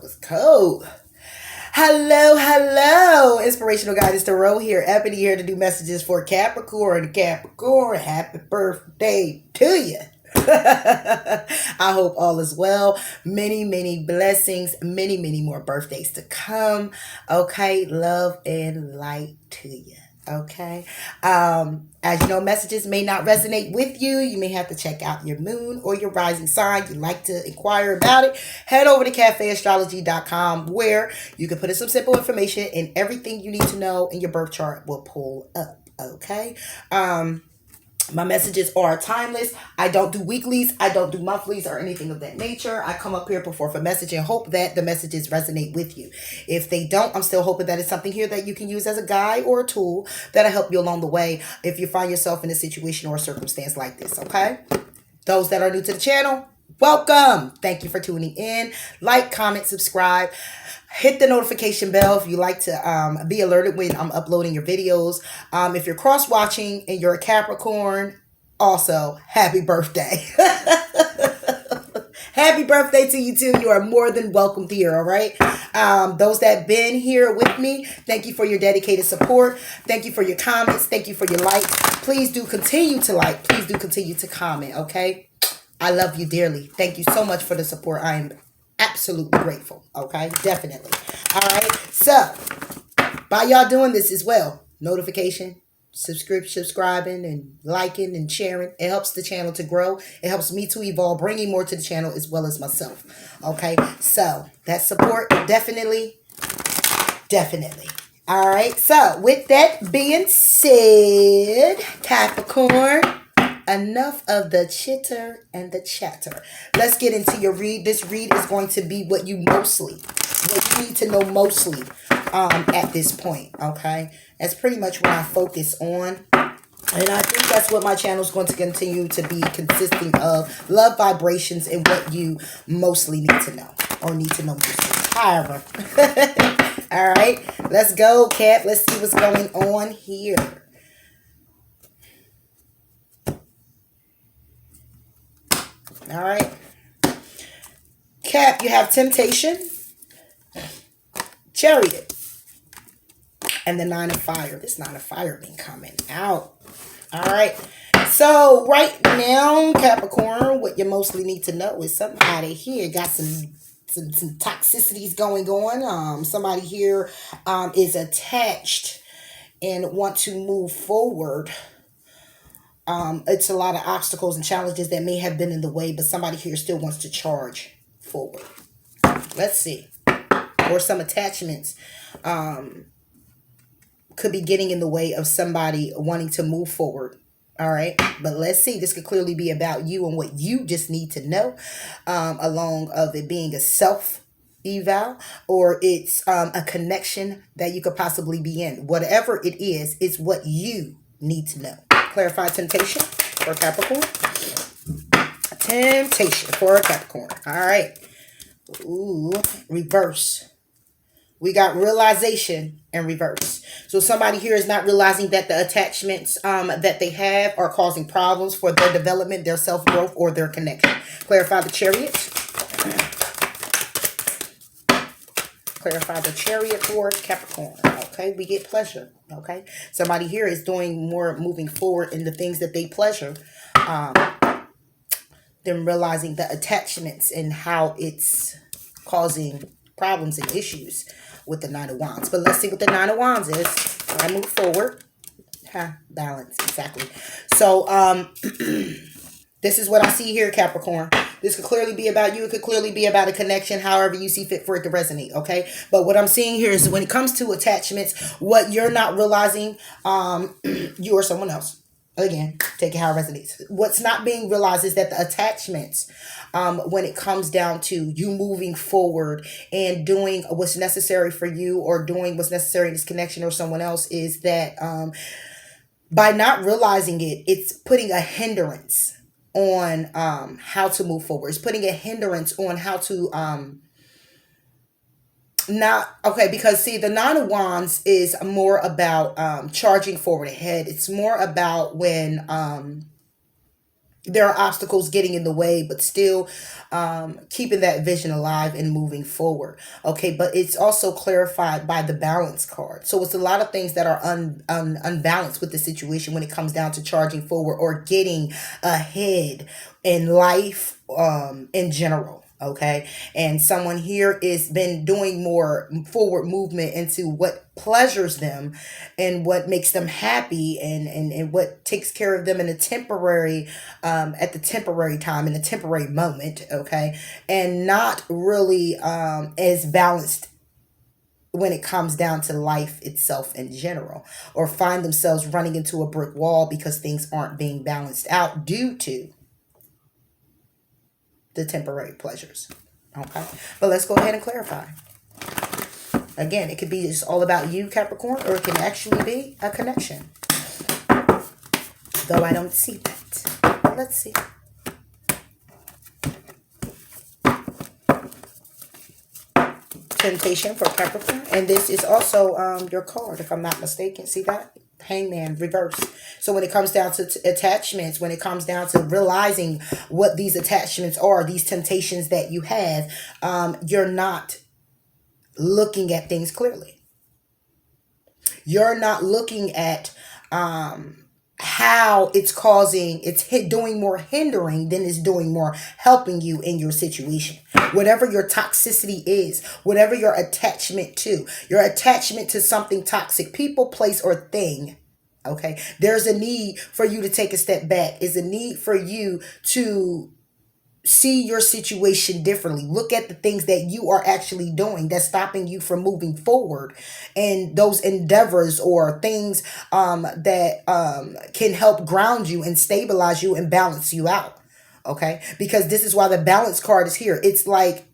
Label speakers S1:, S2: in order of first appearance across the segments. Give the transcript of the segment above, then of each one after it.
S1: What's cold? Hello. Inspirational guidance to Row here. Ebony here to do messages for Capricorn. Capricorn, happy birthday to you. I hope all is well. Many blessings. Many more birthdays to come. Okay. Love and light to you. Okay. As you know, messages may not resonate with you. You may have to check out your moon or your rising sign. You'd like to inquire about it. Head over to cafeastrology.com where you can put in some simple information and everything you need to know in your birth chart will pull up. Okay. My messages are timeless. I don't do weeklies. I don't do monthlies or anything of that nature. I come up here before a message and hope that the messages resonate with you. If they don't, I'm still hoping that it's something here that you can use as a guide or a tool that'll help you along the way if you find yourself in a situation or a circumstance like this, okay? Those that are new to the channel, welcome. Thank you for tuning in. Like, comment, subscribe. Hit the notification bell if you like to be alerted when I'm uploading your videos. If you're cross-watching and you're a Capricorn, also, happy birthday. Happy birthday to you too. You are more than welcome here, all right? Those that have been here with me, thank you for your dedicated support. Thank you for your comments. Thank you for your likes. Please do continue to like. Please do continue to comment, okay? I love you dearly. Thank you so much for the support. I am absolutely grateful. Okay, definitely. All right. So, by y'all doing this as well, notification, subscribing, and liking and sharing, it helps the channel to grow. It helps me to evolve, bringing more to the channel as well as myself. Okay. So that support, definitely. All right. So with that being said, Capricorn, enough of the chitter and the chatter. Let's get into your read. This read is going to be what you need to know mostly at this point, okay? That's pretty much what I focus on. And I think that's what my channel is going to continue to be consisting of. Love vibrations and what you mostly need to know. Or need to know mostly. However. All right. Let's go, Cap. Let's see what's going on here. All right. Cap, you have temptation, Chariot, and the Nine of Fire. This Nine of Fire been coming out. All right. So right now, Capricorn, what you mostly need to know is somebody here got some toxicities going on. Somebody here is attached and want to move forward. It's a lot of obstacles and challenges that may have been in the way, but somebody here still wants to charge forward. Let's see. Or some attachments could be getting in the way of somebody wanting to move forward. All right. But let's see. This could clearly be about you and what you just need to know, along of it being a self-eval, or it's a connection that you could possibly be in. Whatever it is, it's what you need to know. Clarify temptation for Capricorn. Temptation for a Capricorn. All right. Ooh, reverse. We got realization and reverse. So somebody here is not realizing that the attachments that they have are causing problems for their development, their self-growth, or their connection. Clarify the Chariot. Clarify the Chariot for Capricorn. Okay, we get pleasure. Okay, somebody here is doing more moving forward in the things that they pleasure, than realizing the attachments and how it's causing problems and issues with the Nine of Wands. But let's see what the Nine of Wands is. I move forward. Balance, exactly. So this is what I see here, Capricorn. This could clearly be about you. It could clearly be about a connection, however you see fit for it to resonate, okay? But what I'm seeing here is when it comes to attachments, what you're not realizing, you or someone else. Again, take it how it resonates. What's not being realized is that the attachments, when it comes down to you moving forward and doing what's necessary for you or doing what's necessary in this connection or someone else, is that by not realizing it, it's putting a hindrance on how to move forward. It's putting a hindrance on how to because see, the Nine of Wands is more about charging forward ahead. It's more about when There are obstacles getting in the way, but still keeping that vision alive and moving forward. Okay, but it's also clarified by the balance card. So it's a lot of things that are unbalanced with the situation when it comes down to charging forward or getting ahead in life in general. Okay, and someone here is been doing more forward movement into what pleasures them and what makes them happy, and what takes care of them in a temporary at the temporary time, in a temporary moment. Okay, and not really as balanced when it comes down to life itself in general, or find themselves running into a brick wall because things aren't being balanced out due to the temporary pleasures. Okay, but let's go ahead and clarify. Again, it could be just all about you, Capricorn, or it can actually be a connection. Though I don't see that. But let's see. Temptation for Capricorn. And this is also your card, if I'm not mistaken. See that? Hangman reverse. So when it comes down to attachments, when it comes down to realizing what these attachments are, these temptations that you have, you're not looking at things clearly. You're not looking at how it's causing, doing more hindering than it's doing more helping you in your situation. Whatever your toxicity is, whatever your attachment to something toxic, people, place, or thing. Okay, there's a need for you to take a step back. Is a need for you to see your situation differently. Look at the things that you are actually doing that's stopping you from moving forward, and those endeavors or things that can help ground you and stabilize you and balance you out. Okay, because this is why the balance card is here. It's like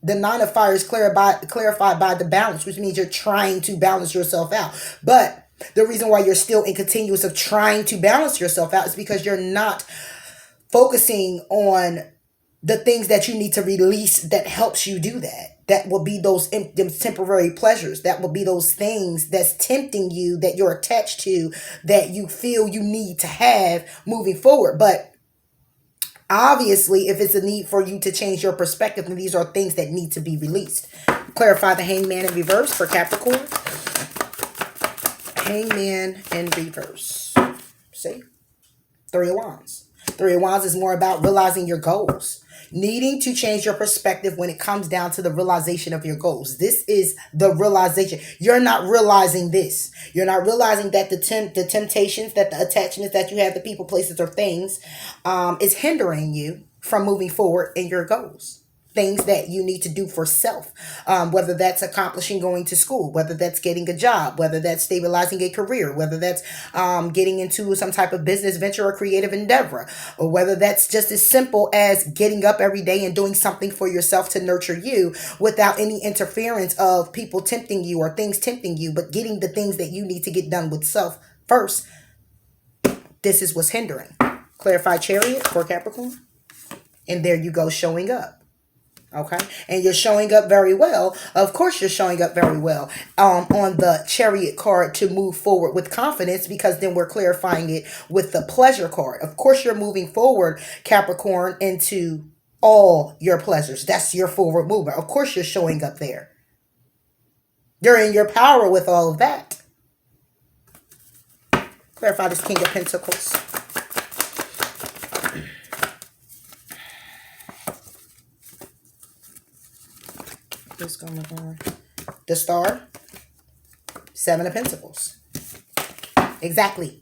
S1: the nine of fire is clarified by the balance, which means you're trying to balance yourself out. But the reason why you're still in continuous of trying to balance yourself out is because you're not focusing on the things that you need to release that helps you do that. That will be those temporary pleasures. That will be those things that's tempting you, that you're attached to, that you feel you need to have moving forward. But obviously, if it's a need for you to change your perspective, then these are things that need to be released. Clarify the hangman in reverse for Capricorn. Hangman in reverse. See? Three of Wands. Three of Wands is more about realizing your goals. Needing to change your perspective when it comes down to the realization of your goals. This is the realization. You're not realizing this. You're not realizing that the temptations, that the attachments that you have to people, places, or things is hindering you from moving forward in your goals. Things that you need to do for self, whether that's accomplishing going to school, whether that's getting a job, whether that's stabilizing a career, whether that's getting into some type of business venture or creative endeavor, or whether that's just as simple as getting up every day and doing something for yourself to nurture you without any interference of people tempting you or things tempting you, but getting the things that you need to get done with self first. This is what's hindering. Clarify Chariot for Capricorn. And there you go, showing up. Okay, and you're showing up very well. Of course, you're showing up very well on the Chariot card to move forward with confidence, because then we're clarifying it with the pleasure card. Of course, you're moving forward, Capricorn, into all your pleasures. That's your forward movement. Of course, you're showing up there. You're in your power with all of that. Clarify this King of Pentacles. What's going on? The Star. Seven of Pentacles. Exactly.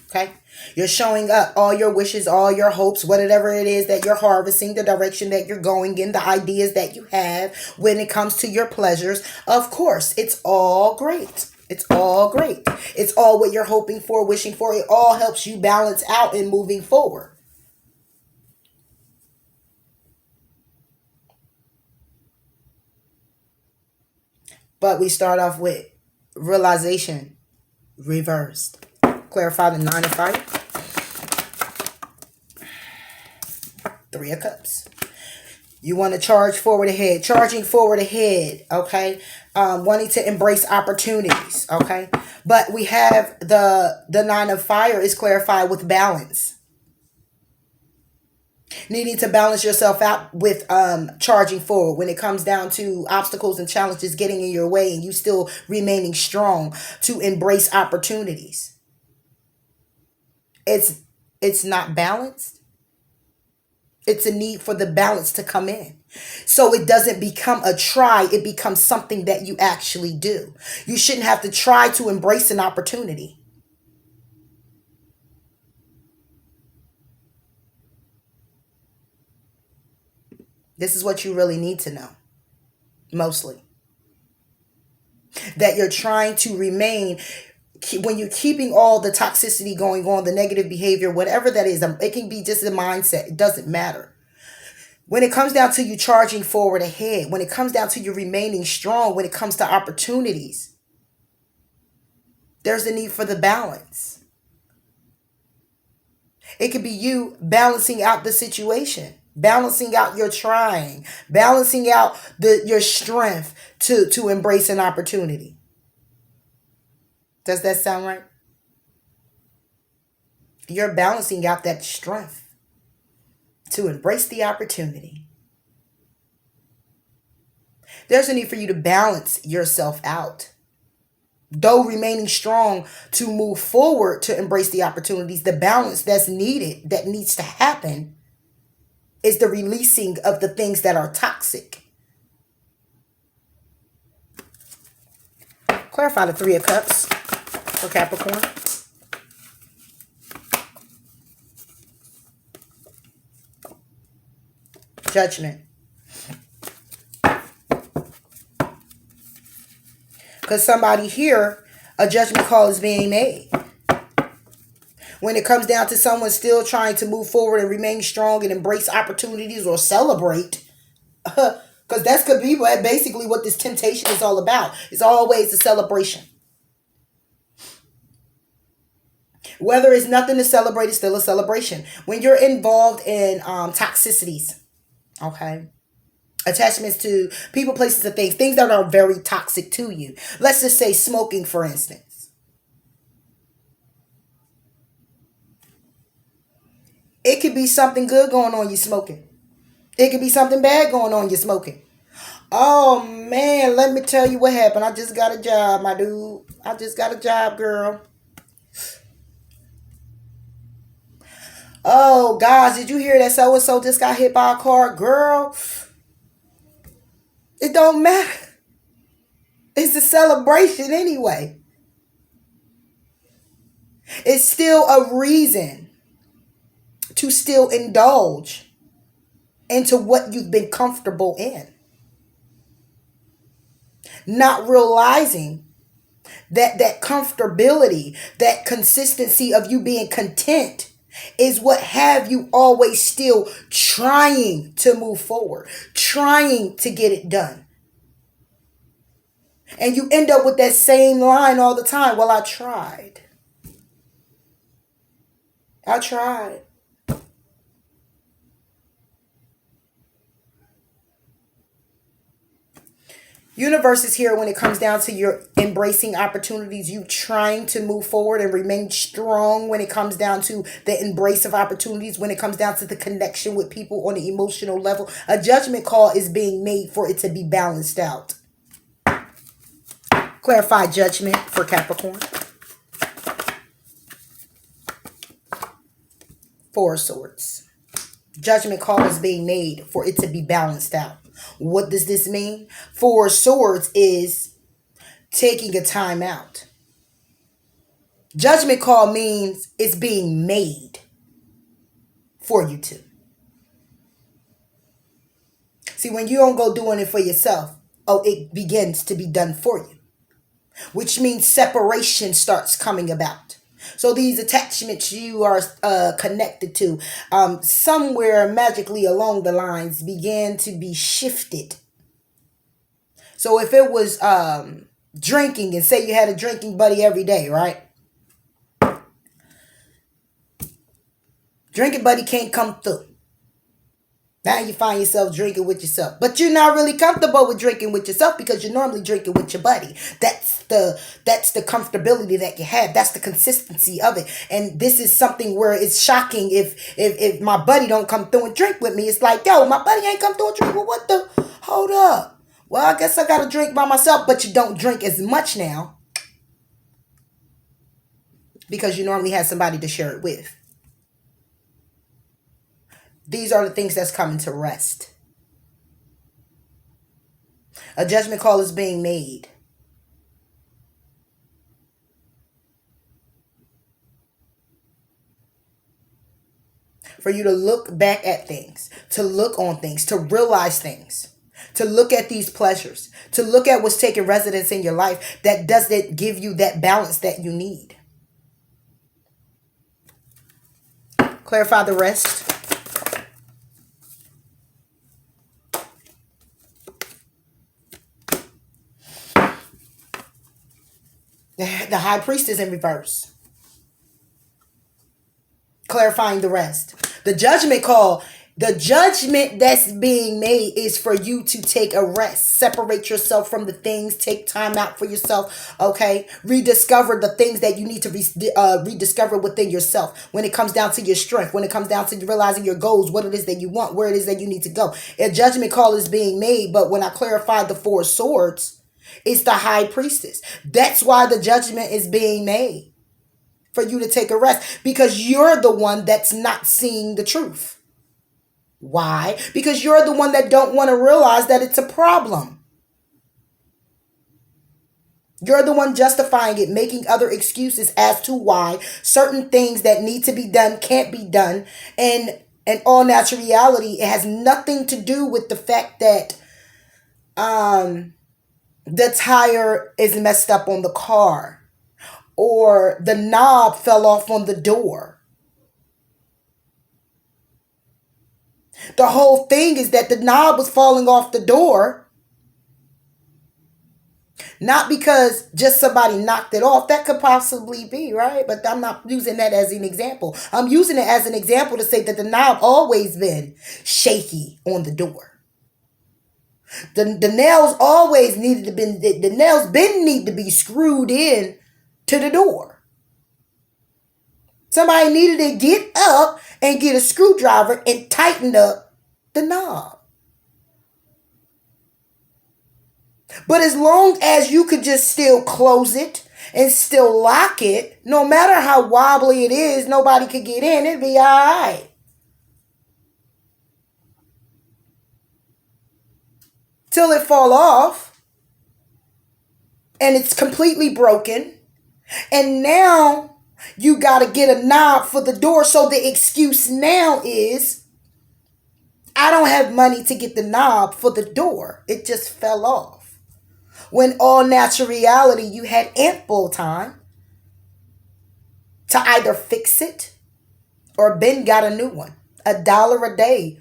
S1: Okay. You're showing up. All your wishes, all your hopes, whatever it is that you're harvesting, the direction that you're going in, the ideas that you have when it comes to your pleasures. Of course, it's all great. It's all great. It's all what you're hoping for, wishing for. It all helps you balance out in moving forward. But we start off with realization reversed. Clarify the Nine of Fire. Three of Cups. You want to charge forward ahead. Charging forward ahead, okay? Wanting to embrace opportunities, okay? But we have the Nine of Fire is clarified with balance. Needing to balance yourself out with charging forward when it comes down to obstacles and challenges getting in your way and you still remaining strong to embrace opportunities. It's it's not balanced. It's a need for the balance to come in. So it doesn't become a try, it becomes something that you actually do. You shouldn't have to try to embrace an opportunity. This is what you really need to know, mostly. That you're trying to remain, when you're keeping all the toxicity going on, the negative behavior, whatever that is, it can be just a mindset. It doesn't matter. When it comes down to you charging forward ahead, when it comes down to you remaining strong, when it comes to opportunities, there's a need for the balance. It could be you balancing out the situation, balancing out your trying, balancing out your strength to embrace an opportunity. Does that sound right? You're balancing out that strength to embrace the opportunity. There's a need for you to balance yourself out. Though remaining strong to move forward to embrace the opportunities, the balance that's needed, that needs to happen, is the releasing of the things that are toxic. Clarify the Three of Cups for Capricorn. Judgment. Because somebody here, a judgment call is being made. When it comes down to someone still trying to move forward and remain strong and embrace opportunities or celebrate, because that's could be basically what this temptation is all about. It's always a celebration. Whether it's nothing to celebrate, it's still a celebration. When you're involved in toxicities, okay, attachments to people, places, and things that are very toxic to you. Let's just say smoking, for instance. It could be something good going on, you smoking. It could be something bad going on, you smoking. Oh man, let me tell you what happened. I just got a job, my dude. I just got a job, girl. Oh gosh, did you hear that so and so just got hit by a car? Girl, it don't matter. It's a celebration anyway. It's still a reason to still indulge into what you've been comfortable in. Not realizing that comfortability, that consistency of you being content is what have you always still trying to move forward, trying to get it done. And you end up with that same line all the time. Well, I tried. I tried. Universe is here when it comes down to your embracing opportunities, you trying to move forward and remain strong when it comes down to the embrace of opportunities, when it comes down to the connection with people on the emotional level. A judgment call is being made for it to be balanced out. Clarify judgment for Capricorn. Four of Swords. Judgment call is being made for it to be balanced out. What does this mean? Four of Swords is taking a time out. Judgment call means it's being made for you to. See, when you don't go doing it for yourself, it begins to be done for you. Which means separation starts coming about. So these attachments you are connected to, somewhere magically along the lines began to be shifted. So if it was drinking, and say you had a drinking buddy every day, right? Drinking buddy can't come through. Now you find yourself drinking with yourself. But you're not really comfortable with drinking with yourself because you're normally drinking with your buddy. That's the comfortability that you have. That's the consistency of it. And this is something where it's shocking if my buddy don't come through and drink with me. It's like, yo, my buddy ain't come through and drink. Well, what the? Hold up. Well, I guess I got to drink by myself. But you don't drink as much now because you normally have somebody to share it with. These are the things that's coming to rest. A judgment call is being made. For you to look back at things, to look on things, to realize things, to look at these pleasures, to look at what's taking residence in your life that doesn't give you that balance that you need. Clarify the rest. The high priest is in reverse. Clarifying the rest. The judgment call, the judgment that's being made is for you to take a rest. Separate yourself from the things. Take time out for yourself. Okay? Rediscover the things that you need to rediscover within yourself. When it comes down to your strength. When it comes down to realizing your goals. What it is that you want. Where it is that you need to go. A judgment call is being made. But when I clarified the 4 swords, it's the high priestess. That's why the judgment is being made. For you to take a rest. Because you're the one that's not seeing the truth. Why? Because you're the one that don't want to realize that it's a problem. You're the one justifying it, making other excuses as to why certain things that need to be done can't be done. And in all natural reality, it has nothing to do with the fact that the tire is messed up on the car. Or the knob fell off on the door. The whole thing is that the knob was falling off the door. Not because just somebody knocked it off. That could possibly be, right? But I'm not using that as an example. I'm using it as an example to say that the knob always been shaky on the door. The nails always needed to be, the nails been need to be screwed in to the door. Somebody needed to get up and get a screwdriver and tighten up the knob. But as long as you could just still close it and still lock it, no matter how wobbly it is, nobody could get in, it'd be all right. Till it fall off and it's completely broken. And now you got to get a knob for the door. So the excuse now is, I don't have money to get the knob for the door. It just fell off. When all natural reality, you had ample time to either fix it or Ben got a new one. $1 a day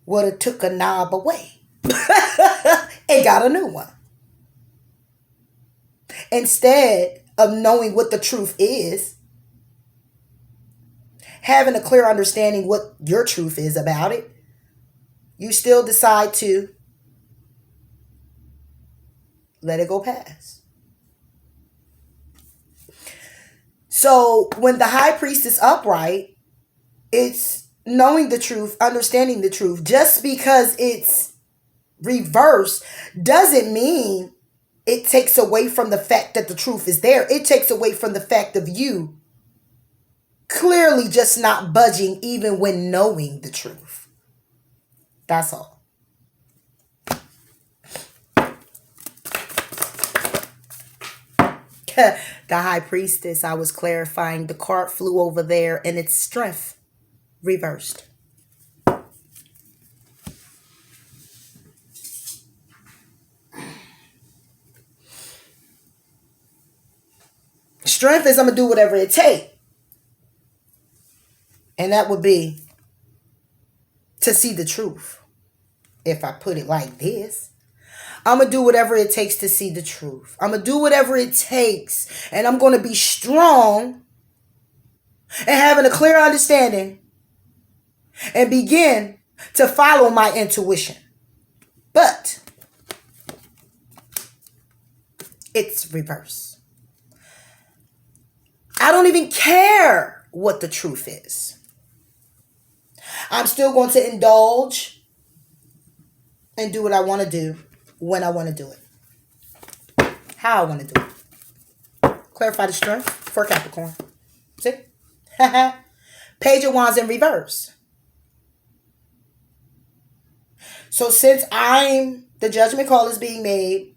S1: would have took a knob away and got a new one. Instead of knowing what the truth is, having a clear understanding what your truth is about it, you still decide to let it go past. So when the high priest is upright, it's knowing the truth, understanding the truth. Just because it's reversed doesn't mean it takes away from the fact that the truth is there. It takes away from the fact of you clearly just not budging even when knowing the truth. That's all. The high priestess, I was clarifying, the card flew over there and its strength reversed. Strength is I'm going to do whatever it takes. And that would be to see the truth. If I put it like this, I'm going to do whatever it takes to see the truth. I'm going to do whatever it takes. And I'm going to be strong and having a clear understanding and begin to follow my intuition. But it's reverse. I don't even care what the truth is. I'm still going to indulge and do what I want to do when I want to do it. How I want to do it. Clarify the strength for Capricorn. See? Page of Wands in reverse. So since the judgment call is being made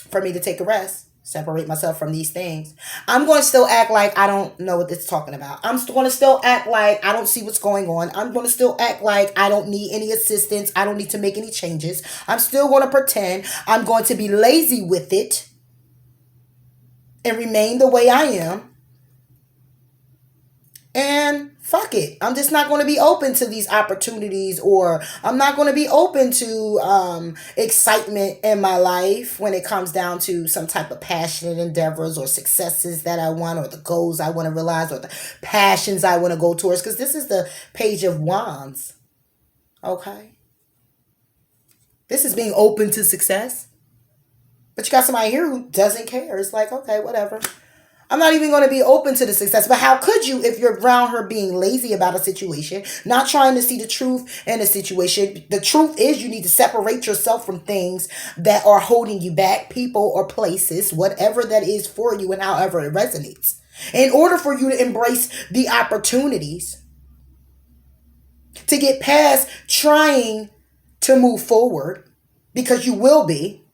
S1: for me to take a rest, separate myself from these things, I'm going to still act like I don't know what this is talking about. I'm going to still act like I don't see what's going on. I'm going to still act like I don't need any assistance. I don't need to make any changes. I'm still going to pretend. I'm going to be lazy with it and remain the way I am. And fuck it. I'm just not going to be open to these opportunities, or I'm not going to be open to excitement in my life when it comes down to some type of passionate endeavors or successes that I want, or the goals I want to realize, or the passions I want to go towards. Because this is the Page of Wands. Okay. This is being open to success. But you got somebody here who doesn't care. It's like, okay, whatever. I'm not even going to be open to the success. But how could you if you're around her being lazy about a situation, not trying to see the truth in a situation? The truth is you need to separate yourself from things that are holding you back, people or places, whatever that is for you and however it resonates. In order for you to embrace the opportunities, to get past trying to move forward, because you will be,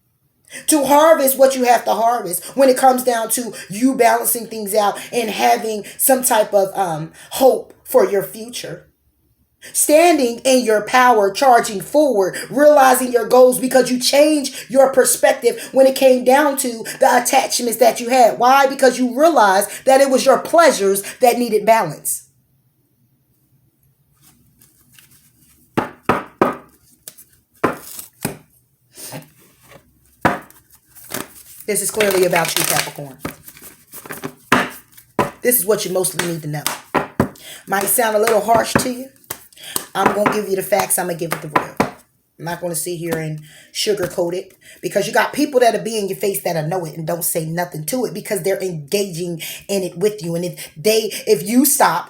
S1: to harvest what you have to harvest when it comes down to you balancing things out and having some type of hope for your future. Standing in your power, charging forward, realizing your goals because you changed your perspective when it came down to the attachments that you had. Why? Because you realized that it was your pleasures that needed balance. This is clearly about you, Capricorn. This is what you mostly need to know. Might sound a little harsh to you. I'm going to give you the facts. I'm going to give it the real. I'm not going to sit here and sugarcoat it, because you got people that'll be in your face that'll know it and don't say nothing to it because they're engaging in it with you. And if you stop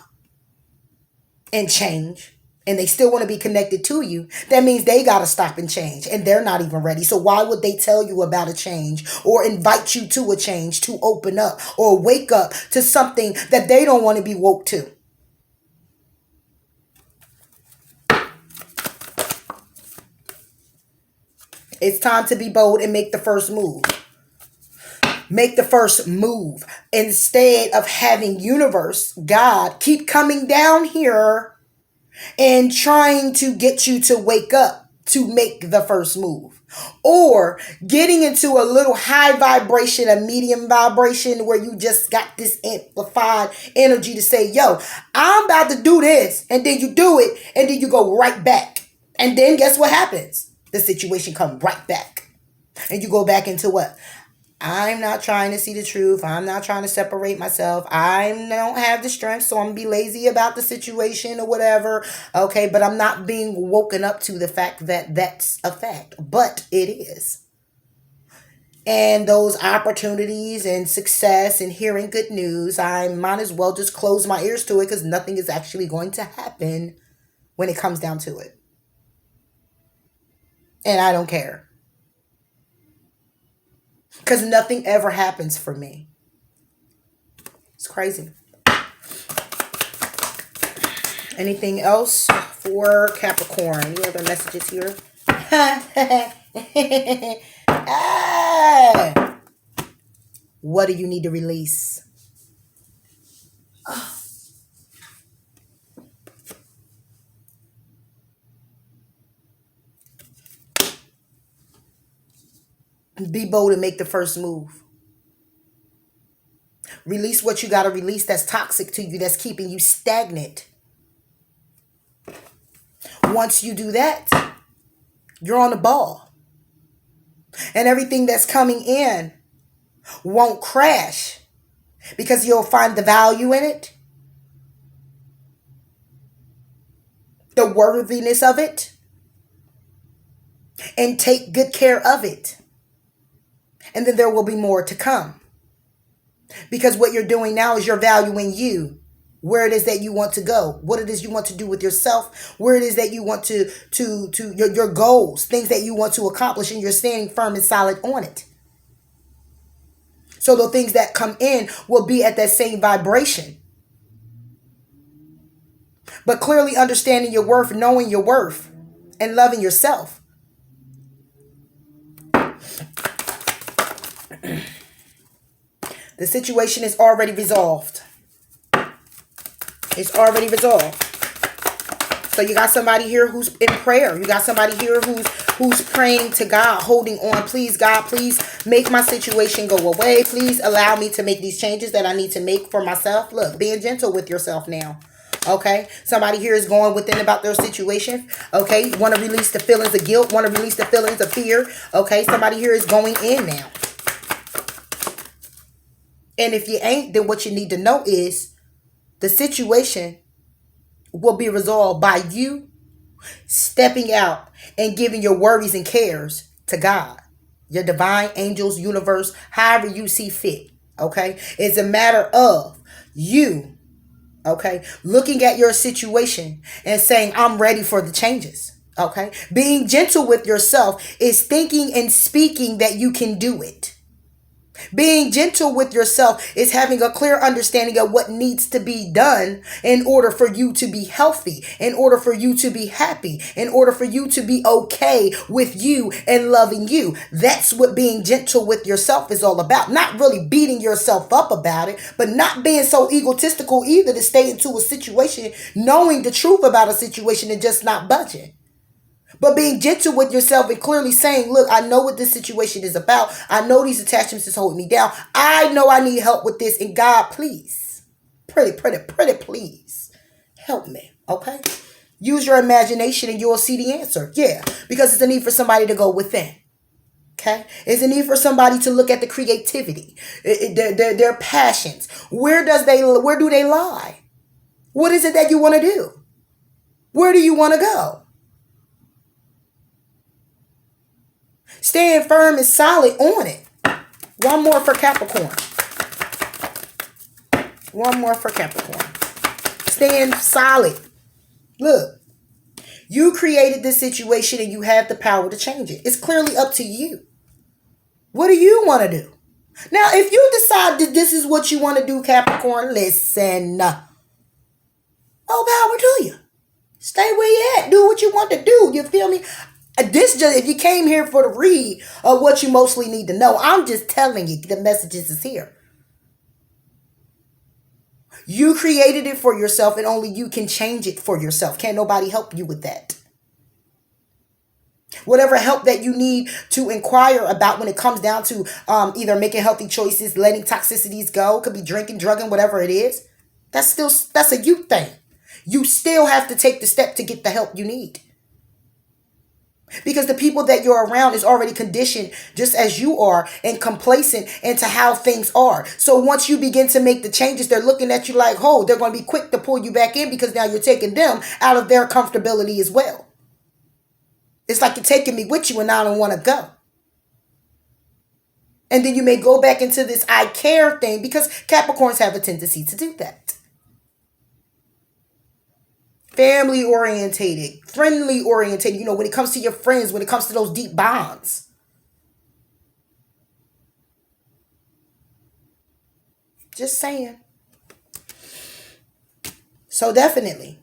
S1: and change, and they still want to be connected to you, that means they got to stop and change. And they're not even ready. So why would they tell you about a change or invite you to a change, to open up or wake up to something that they don't want to be woke to? It's time to be bold and make the first move. Make the first move. Instead of having universe, God, keep coming down here and trying to get you to wake up to make the first move, or getting into a little high vibration, a medium vibration where you just got this amplified energy to say, yo, I'm about to do this. And then you do it and then you go right back. And then guess what happens? The situation comes right back and you go back into what? I'm not trying to see the truth. I'm not trying to separate myself. I don't have the strength, so I'm going to be lazy about the situation or whatever. Okay, but I'm not being woken up to the fact that that's a fact. But it is. And those opportunities and success and hearing good news, I might as well just close my ears to it, because nothing is actually going to happen when it comes down to it. And I don't care. Because nothing ever happens for me. It's crazy. Anything else for Capricorn? Any other messages here? What do you need to release? Be bold and make the first move. Release what you got to release that's toxic to you, that's keeping you stagnant. Once you do that, you're on the ball. And everything that's coming in won't crash, because you'll find the value in it. the worthiness of it, and take good care of it. And then there will be more to come. Because what you're doing now is you're valuing you, where it is that you want to go, what it is you want to do with yourself, where it is that you want to your goals, things that you want to accomplish, and you're standing firm and solid on it. So the things that come in will be at that same vibration. But clearly understanding your worth, knowing your worth, and loving yourself. The situation is already resolved. It's already resolved. So you got somebody here who's in prayer. You got somebody here who's praying to God, holding on. Please, God, please make my situation go away. Please allow me to make these changes that I need to make for myself. Look, being gentle with yourself now. Okay, somebody here is going within about their situation. Okay, want to release the feelings of guilt, want to release the feelings of fear. Okay, somebody here is going in now. And if you ain't, then what you need to know is the situation will be resolved by you stepping out and giving your worries and cares to God, your divine angels, universe, however you see fit. Okay, it's a matter of you, okay, looking at your situation and saying, I'm ready for the changes. Okay, being gentle with yourself is thinking and speaking that you can do it. Being gentle with yourself is having a clear understanding of what needs to be done in order for you to be healthy, in order for you to be happy, in order for you to be okay with you and loving you. That's what being gentle with yourself is all about. Not really beating yourself up about it, but not being so egotistical either to stay into a situation, knowing the truth about a situation and just not budging. But being gentle with yourself and clearly saying, look, I know what this situation is about. I know these attachments is holding me down. I know I need help with this. And God, please, pretty, please help me. Okay? Use your imagination and you'll see the answer. Yeah, because it's a need for somebody to go within. Okay? It's a need for somebody to look at the creativity, their passions. Where do they lie? What is it that you want to do? Where do you want to go? Staying firm and solid on it. One more for Capricorn. One more for Capricorn. Staying solid. Look, you created this situation and you have the power to change it. It's clearly up to you. What do you want to do? Now, if you decide that this is what you want to do, Capricorn, listen. Oh, power to you. Stay where you at. Do what you want to do. You feel me? This just, if you came here for the read of what you mostly need to know, I'm just telling you the messages is here. You created it for yourself and only you can change it for yourself. Can't nobody help you with that. Whatever help that you need to inquire about when it comes down to either making healthy choices, letting toxicities go, could be drinking, drugging, whatever it is. That's a you thing. You still have to take the step to get the help you need. Because the people that you're around is already conditioned just as you are and complacent into how things are. So once you begin to make the changes, they're looking at you like, oh, they're going to be quick to pull you back in because now you're taking them out of their comfortability as well. It's like you're taking me with you and I don't want to go. And then you may go back into this I care thing because Capricorns have a tendency to do that. Family orientated, friendly orientated, when it comes to your friends, when it comes to those deep bonds. Just saying. So definitely,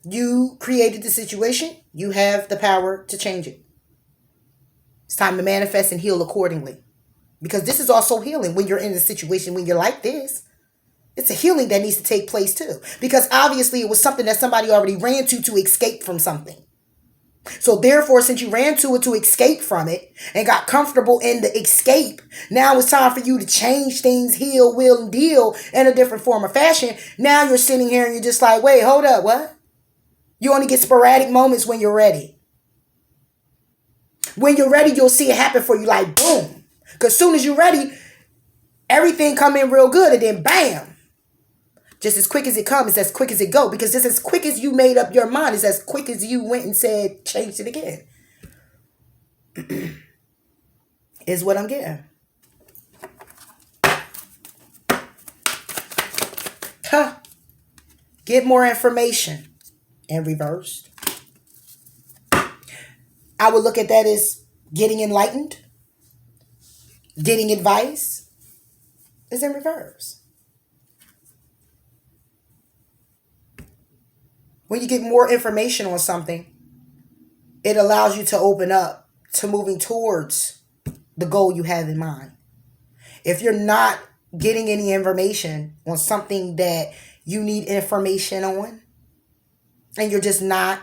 S1: you created the situation. You have the power to change it. It's time to manifest and heal accordingly. Because this is also healing when you're in a situation when you're like this. It's a healing that needs to take place too. Because obviously it was something that somebody already ran to escape from something. So therefore, since you ran to it to escape from it and got comfortable in the escape, now it's time for you to change things, heal, will, and deal in a different form of fashion. Now you're sitting here and you're just like, wait, hold up, what? You only get sporadic moments when you're ready. When you're ready, you'll see it happen for you like boom. Because as soon as you're ready, everything come in real good and then bam. Just as quick as it comes, it's as quick as it go. Because just as quick as you made up your mind, it's as quick as you went and said, changed it again. Is what I'm getting. Huh. Get more information. And reversed. I would look at that as getting enlightened. Getting advice. Is in reverse. When you get more information on something, it allows you to open up to moving towards the goal you have in mind. If you're not getting any information on something that you need information on, and you're just not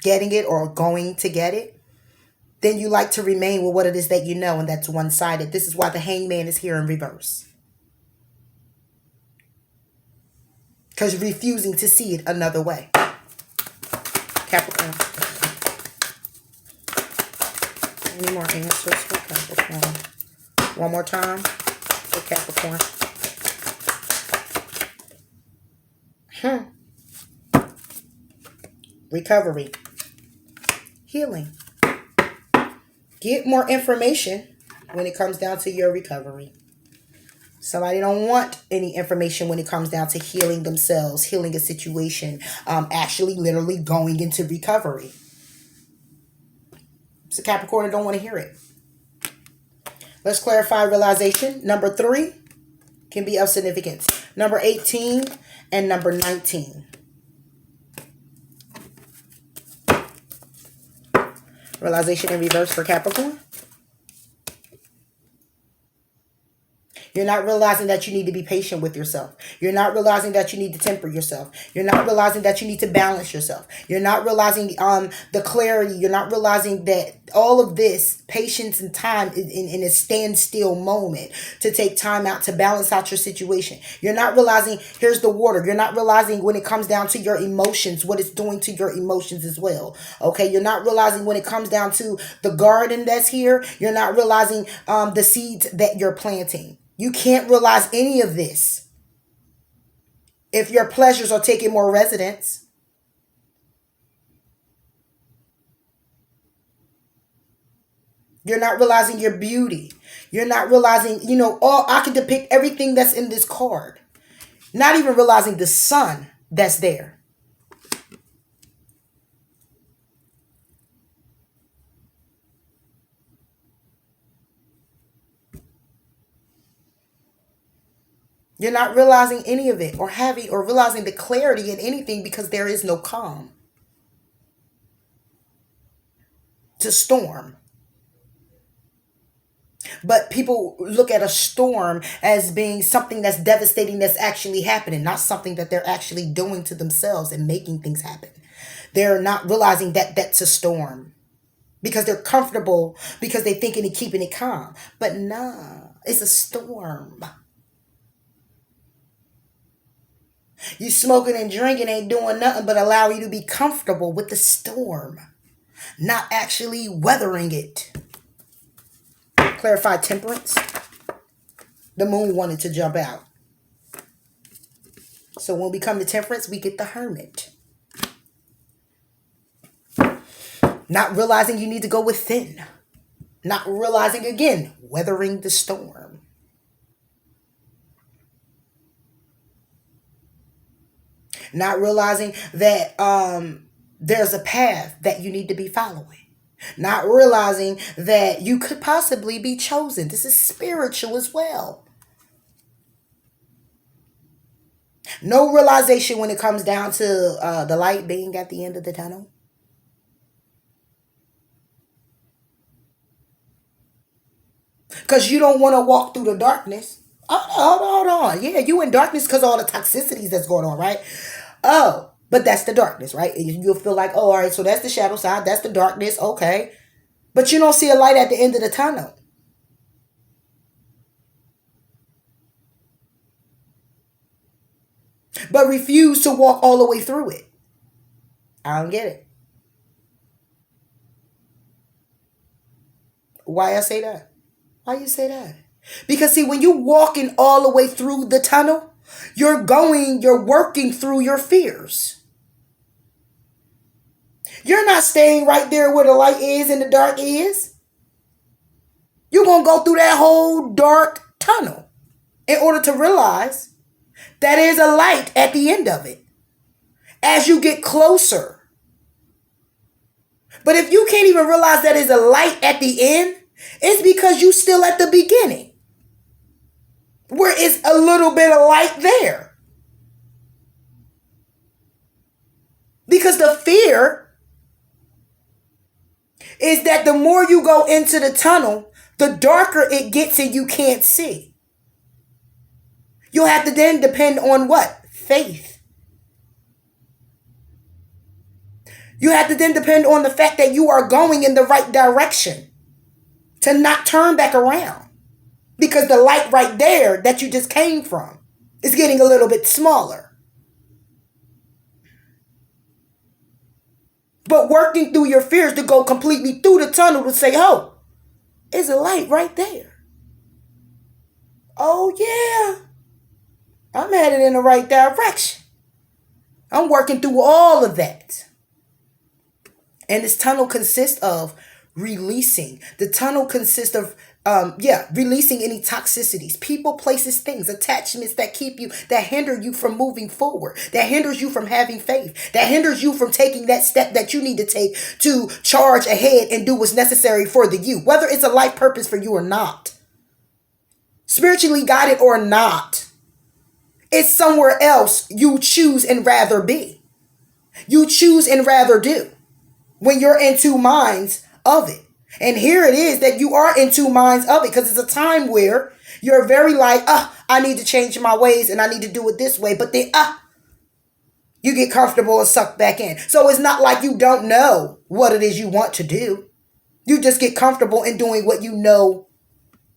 S1: getting it or going to get it, then you like to remain with what it is that you know, and that's one-sided. This is why the Hangman is here in reverse. Because you're refusing to see it another way. Capricorn. Any more answers for Capricorn? One more time for Capricorn. Recovery. Healing. Get more information when it comes down to your recovery. Somebody don't want any information when it comes down to healing themselves, healing a situation, actually literally going into recovery. So Capricorn don't want to hear it. Let's clarify realization. Number 3 can be of significance. Number 18 and number 19. Realization in reverse for Capricorn. You're not realizing that you need to be patient with yourself. You're not realizing that you need to temper yourself. You're not realizing that you need to balance yourself. You're not realizing the clarity. You're not realizing that all of this patience and time in a standstill moment to take time out to balance out your situation. You're not realizing, here's the water. You're not realizing when it comes down to your emotions, what it's doing to your emotions as well. Okay, you're not realizing when it comes down to the garden that's here. You're not realizing the seeds that you're planting. You can't realize any of this if your pleasures are taking more residence. You're not realizing your beauty. You're not realizing, I can depict everything that's in this card. Not even realizing the sun that's there. You're not realizing any of it or realizing the clarity in anything because there is no calm to storm. But people look at a storm as being something that's devastating that's actually happening, not something that they're actually doing to themselves and making things happen. They're not realizing that that's a storm because they're comfortable because they're thinking and keeping it calm. But nah, it's a storm. You smoking and drinking ain't doing nothing but allow you to be comfortable with the storm, not actually weathering it. Clarify temperance. The moon wanted to jump out. So when we come to temperance, we get the hermit. Not realizing you need to go within. Not realizing, again, weathering the storm. Not realizing that there's a path that you need to be following. Not realizing that you could possibly be chosen. This is spiritual as well. No realization when it comes down to the light being at the end of the tunnel. Because you don't want to walk through the darkness. Hold on. Yeah, you in darkness because of all the toxicities that's going on, right? Oh, but that's the darkness, right? You'll feel like, oh, all right, so that's the shadow side. That's the darkness. Okay. But you don't see a light at the end of the tunnel. But refuse to walk all the way through it. I don't get it. Why I say that? Why you say that? Because see, when you're walking all the way through the tunnel, you're working through your fears. You're not staying right there where the light is and the dark is. You're going to go through that whole dark tunnel in order to realize that there's a light at the end of it as you get closer. But if you can't even realize that there's a light at the end, it's because you're still at the beginning, where it's a little bit of light there. Because the fear is that the more you go into the tunnel, the darker it gets and you can't see. You'll have to then depend on what? Faith. You have to then depend on the fact that you are going in the right direction to not turn back around. Because the light right there that you just came from is getting a little bit smaller. But working through your fears to go completely through the tunnel to say, oh, there's a light right there. Oh, yeah. I'm headed in the right direction. I'm working through all of that. And this tunnel consists of releasing. The tunnel consists of releasing any toxicities, people, places, things, attachments that keep you, that hinder you from moving forward, that hinders you from having faith, that hinders you from taking that step that you need to take to charge ahead and do what's necessary for the you, whether it's a life purpose for you or not, spiritually guided or not. It's somewhere else you choose and rather be. You choose and rather do when you're in two minds of it. And here it is that you are in two minds of it, because it's a time where you're very like, I need to change my ways and I need to do it this way. But then, you get comfortable and sucked back in. So it's not like you don't know what it is you want to do. You just get comfortable in doing what you know,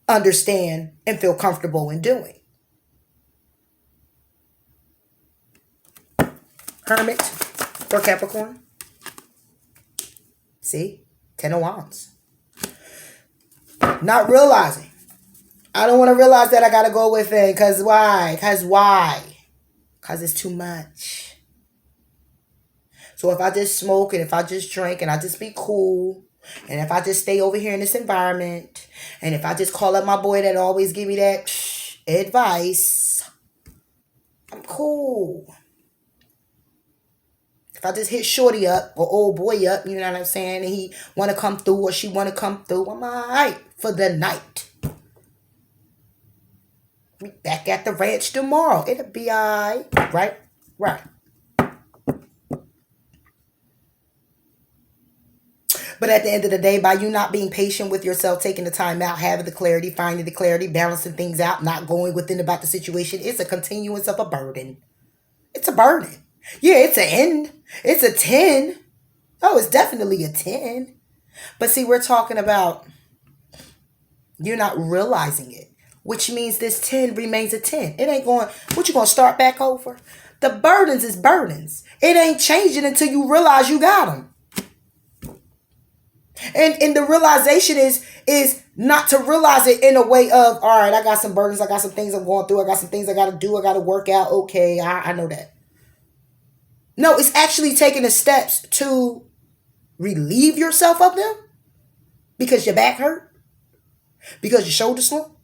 S1: understand, and feel comfortable in doing. Hermit for Capricorn. See? 10 of Wands. Not realizing. I don't want to realize that I got to go with it. Because why? Because it's too much. So if I just smoke and if I just drink and I just be cool, and if I just stay over here in this environment, and if I just call up my boy that always give me that advice, I'm cool. If I just hit shorty up or old boy up, you know what I'm saying, and he want to come through or she want to come through, I'm all right for the night. We back at the ranch tomorrow. It'll be all right. Right. But at the end of the day, by you not being patient with yourself, taking the time out, having the clarity, finding the clarity, balancing things out, not going within about the situation, it's a continuance of a burden. It's a burden. Yeah, it's an end. It's a 10. Oh, it's definitely a 10. But see, we're talking about you're not realizing it, which means this 10 remains a 10. It ain't going, what you going to start back over? The burdens is burdens. It ain't changing until you realize you got them. And the realization is not to realize it in a way of, all right, I got some burdens. I got some things I'm going through. I got some things I got to do. I got to work out. Okay, I know that. No, it's actually taking the steps to relieve yourself of them because your back hurt, because your shoulder slumped.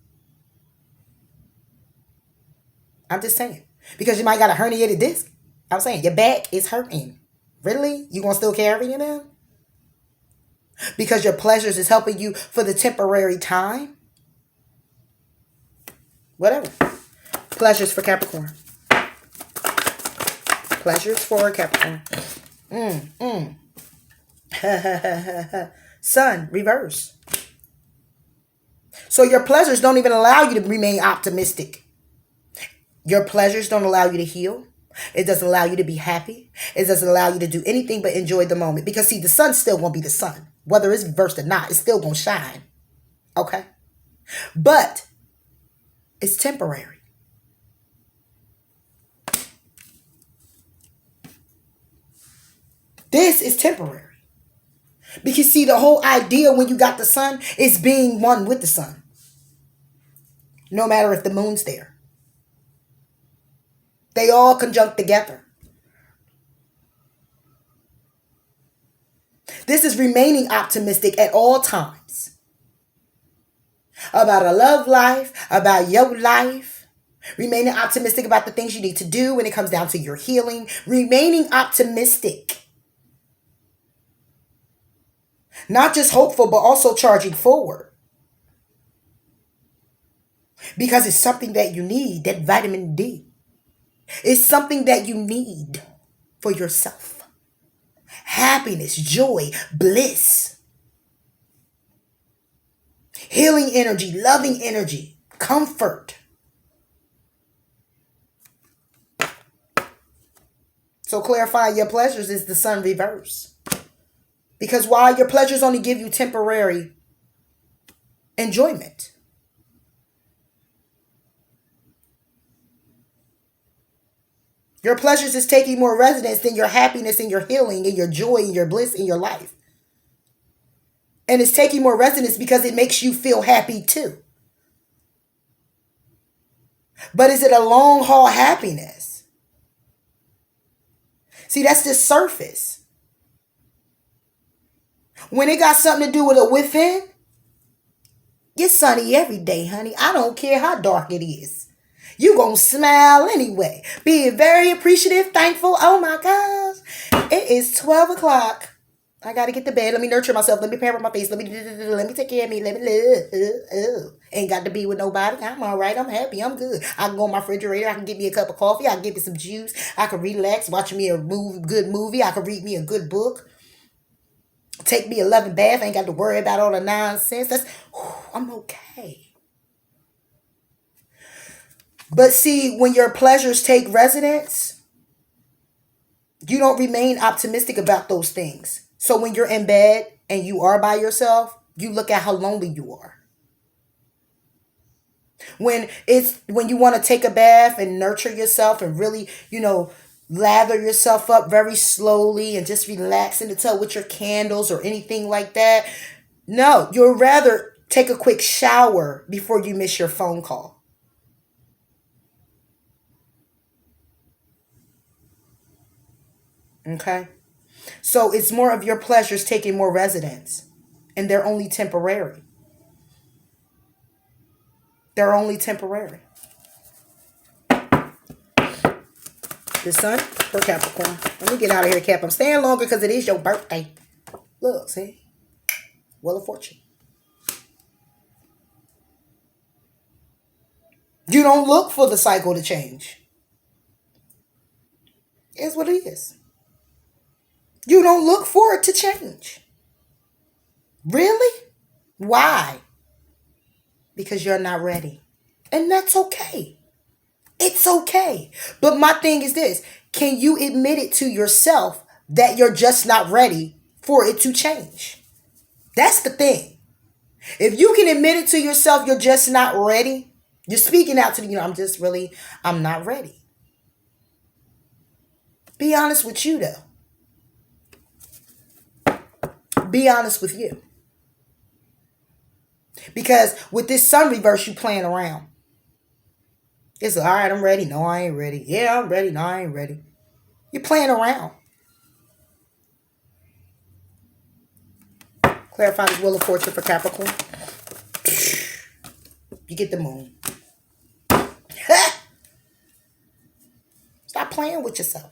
S1: I'm just saying. Because you might got a herniated disc. I'm saying your back is hurting. Really? You gonna still carry it now? Because your pleasures is helping you for the temporary time? Whatever. Pleasures for Capricorn. Pleasures for Capricorn. Sun, reverse. So your pleasures don't even allow you to remain optimistic. Your pleasures don't allow you to heal. It doesn't allow you to be happy. It doesn't allow you to do anything but enjoy the moment. Because see, the sun's still going to be the sun. Whether it's reversed or not, it's still going to shine. Okay? But it's temporary. This is temporary. Because see, the whole idea when you got the sun is being one with the sun. no matter if the moon's there. They all conjunct together. This is remaining optimistic at all times. About a love life, about your life. Remaining optimistic about the things you need to do when it comes down to your healing. Remaining optimistic. Not just hopeful, but also charging forward. Because it's something that you need, that vitamin D. It's something that you need for yourself. Happiness, joy, bliss. Healing energy, loving energy, comfort. So clarifying your pleasures is the sun reverse. Because while your pleasures only give you temporary enjoyment, your pleasures is taking more residence than your happiness and your healing and your joy and your bliss in your life. And it's taking more residence because it makes you feel happy too. But is it a long haul happiness? See, that's the surface. When it got something to do with a within, you're sunny every day, honey. I don't care how dark it is. You gonna smile anyway. Being very appreciative, thankful. Oh my gosh. It is 12 o'clock. I gotta get to bed. Let me nurture myself. Let me pamper my face. Let me take care of me. Let me live. Ain't got to be with nobody. I'm all right. I'm happy. I'm good. I can go in my refrigerator. I can get me a cup of coffee. I can get me some juice. I can relax, watch me a good movie. I can read me a good book. Take me a loving bath. I ain't got to worry about all the nonsense. I'm okay. But see, when your pleasures take residence, you don't remain optimistic about those things. So when you're in bed and you are by yourself, you look at how lonely you are. When you want to take a bath and nurture yourself and really, lather yourself up very slowly and just relax in the tub with your candles or anything like that. No, you'll rather take a quick shower before you miss your phone call. Okay? So it's more of your pleasures taking more residence. And they're only temporary. They're only temporary. The sun for Capricorn. Let me get out of here, Cap. I'm staying longer because it is your birthday. Look, see? Wheel of Fortune. You don't look for the cycle to change. It's what it is. You don't look for it to change. Really? Why? Because you're not ready. And that's okay. It's okay. But my thing is this. Can you admit it to yourself that you're just not ready for it to change? That's the thing. If you can admit it to yourself, you're just not ready. You're speaking out to I'm not ready. Be honest with you, though. Be honest with you. Because with this sun reverse, you playing around. It's all right, I'm ready. No, I ain't ready. Yeah, I'm ready. No, I ain't ready. You're playing around. Clarify this Wheel of Fortune for Capricorn. You get the moon. Stop playing with yourself.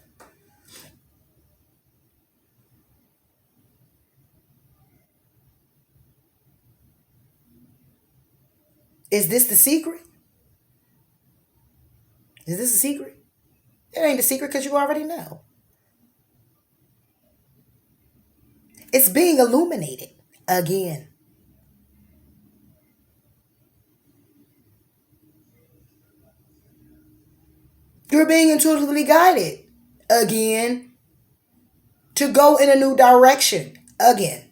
S1: Is this the secret? Is this a secret? It ain't a secret because you already know. It's being illuminated again. You're being intuitively guided again to go in a new direction again.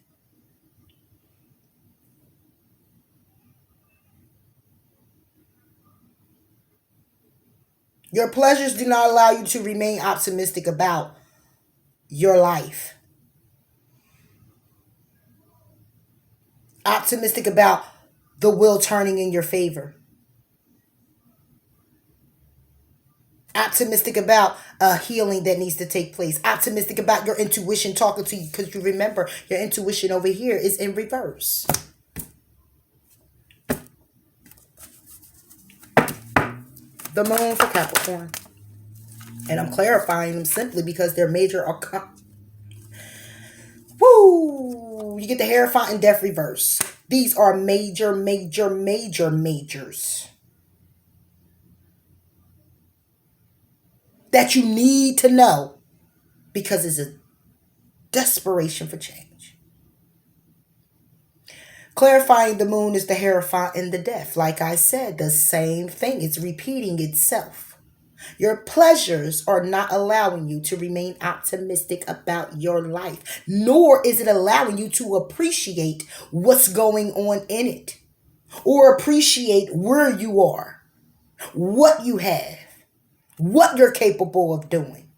S1: Your pleasures do not allow you to remain optimistic about your life. Optimistic about the wheel turning in your favor. Optimistic about a healing that needs to take place. Optimistic about your intuition talking to you, because you remember your intuition over here is in reverse. The moon for Capricorn. And I'm clarifying them simply because they're major. Woo! You get the Hierophant and Death reverse. These are major, major, major, majors that you need to know, because it's a desperation for change. Clarifying the moon is the Hierophant and the Death. Like I said, the same thing. It's repeating itself. Your pleasures are not allowing you to remain optimistic about your life, nor is it allowing you to appreciate what's going on in it, or appreciate where you are, what you have, what you're capable of doing.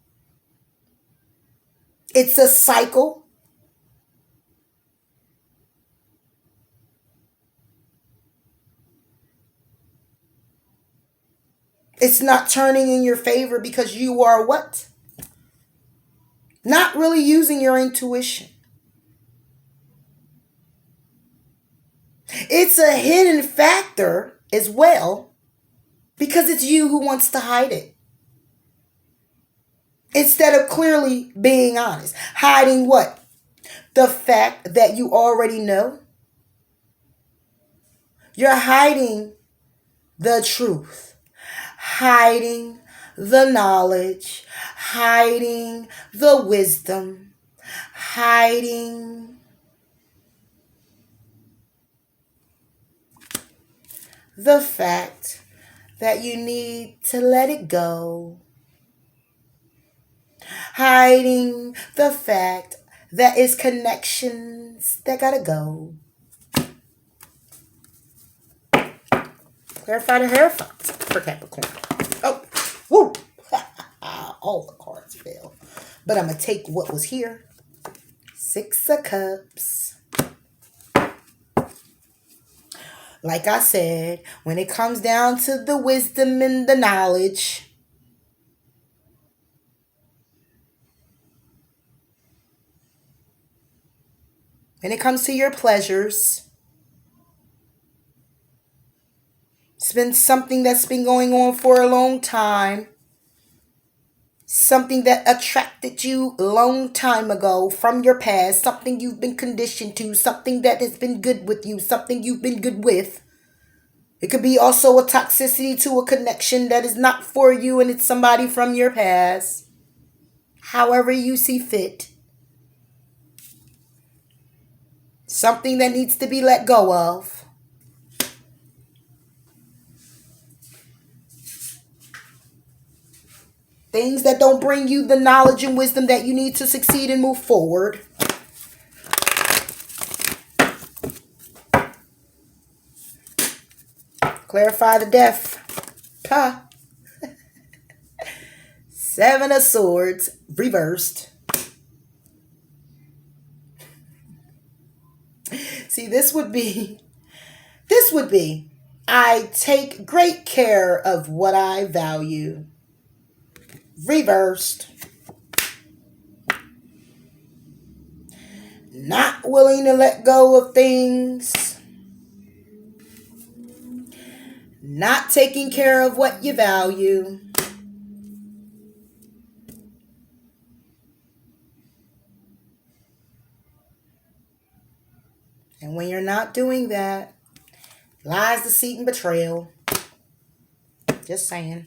S1: It's a cycle. It's not turning in your favor because you are what? Not really using your intuition. It's a hidden factor as well, because it's you who wants to hide it. Instead of clearly being honest. Hiding what? The fact that you already know. You're hiding the truth. Hiding the knowledge. Hiding the wisdom. Hiding the fact that you need to let it go. Hiding the fact that it's connections that gotta go. Clarify the Hierophant for Capricorn. Oh, woo! All the cards fell. But I'm going to take what was here. 6 of Cups. Like I said, when it comes down to the wisdom and the knowledge, when it comes to your pleasures, it's been something that's been going on for a long time. Something that attracted you a long time ago from your past. Something you've been conditioned to. Something that has been good with you. Something you've been good with. It could be also a toxicity to a connection that is not for you and it's somebody from your past. However you see fit. Something that needs to be let go of. Things that don't bring you the knowledge and wisdom that you need to succeed and move forward. Clarify the Death. Ha. 7 of Swords reversed. See, this would be, I take great care of what I value. Reversed. Not willing to let go of things. Not taking care of what you value. And when you're not doing that, lies, deceit, and betrayal. Just saying.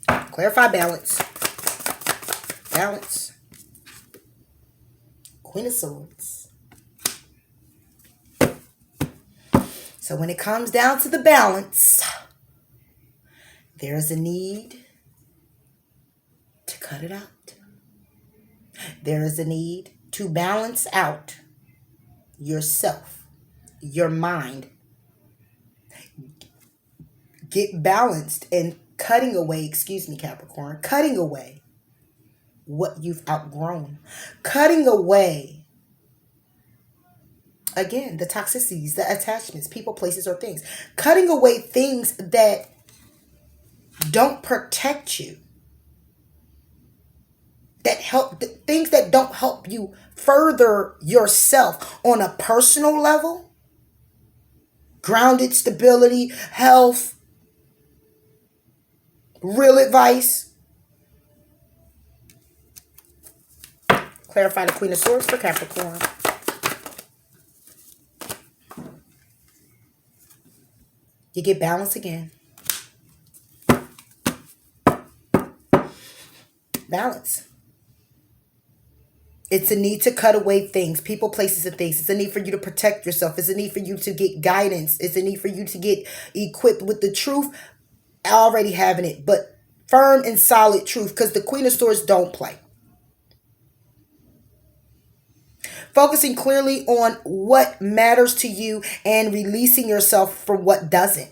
S1: Clarify balance. Balance. Queen of Swords. So when it comes down to the balance, there is a need to cut it out. There is a need to balance out yourself, your mind. Get balanced and cutting away, Capricorn, cutting away what you've outgrown. Cutting away, again, the toxicities, the attachments, people, places, or things. Cutting away things that don't protect you, things that don't help you further yourself on a personal level, grounded stability, health, real advice. Clarify the Queen of Swords for Capricorn. You get balance again. Balance. It's a need to cut away things, people, places, and things. It's a need for you to protect yourself. It's a need for you to get guidance. It's a need for you to get equipped with the truth. Already having it, but firm and solid truth, because the Queen of Swords don't play. Focusing clearly on what matters to you and releasing yourself from what doesn't.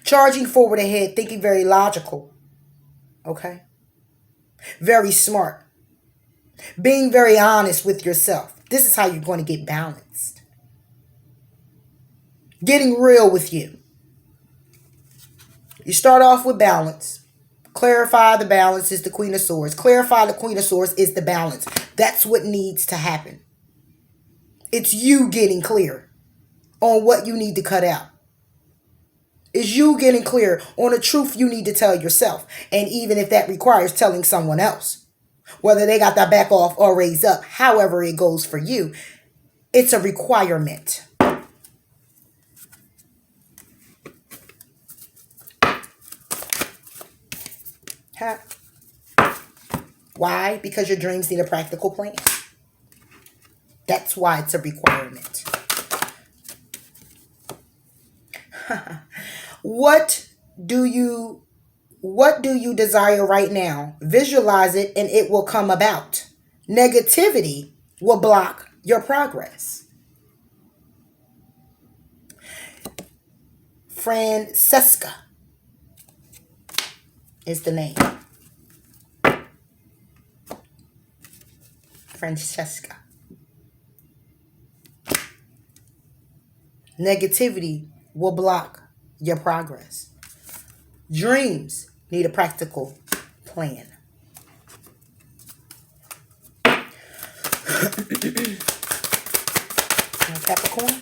S1: Charging forward ahead, thinking very logical. Okay? Very smart. Being very honest with yourself. This is how you're going to get balanced. Getting real with you. You start off with balance. Clarify the balance is the Queen of Swords. Clarify the Queen of Swords is the balance. That's what needs to happen. It's you getting clear on what you need to cut out. It's you getting clear on the truth you need to tell yourself. And even if that requires telling someone else, whether they got that back off or raise up, however it goes for you, it's a requirement. Why? Because your dreams need a practical plan. That's why it's a requirement. What do you desire right now? Visualize it and it will come about. Negativity will block your progress. Francesca is the name. Francesca. Negativity will block your progress. Dreams need a practical plan. Capricorn.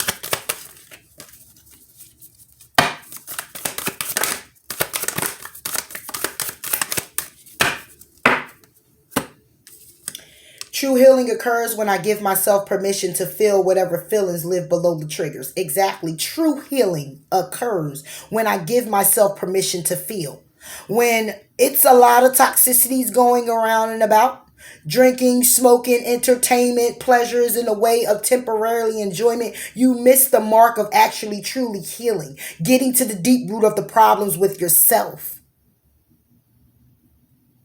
S1: True healing occurs when I give myself permission to feel whatever feelings live below the triggers. Exactly. True healing occurs when I give myself permission to feel. When it's a lot of toxicities going around and about, drinking, smoking, entertainment, pleasures in the way of temporarily enjoyment, you miss the mark of actually truly healing, getting to the deep root of the problems with yourself.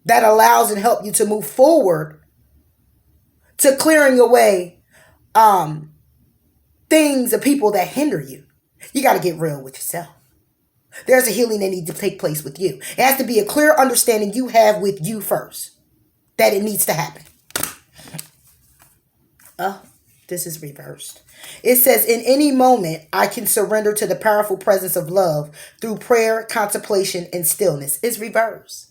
S1: That allows and helps you to move forward to clearing away things and people that hinder you. You got to get real with yourself. There's a healing that needs to take place with you. It has to be a clear understanding you have with you first that it needs to happen. Oh, this is reversed. It says, in any moment, I can surrender to the powerful presence of love through prayer, contemplation, and stillness. It's reversed.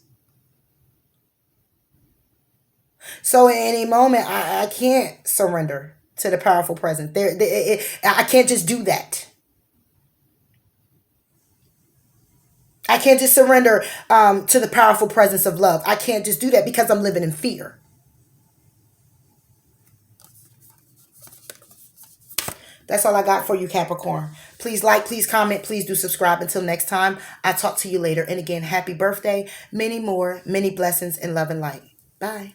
S1: So in any moment, I can't surrender to the powerful presence. I can't just do that. I can't just surrender to the powerful presence of love. I can't just do that because I'm living in fear. That's all I got for you, Capricorn. Please like, please comment, please do subscribe. Until next time, I'll talk to you later. And again, happy birthday. Many more, many blessings and love and light. Bye.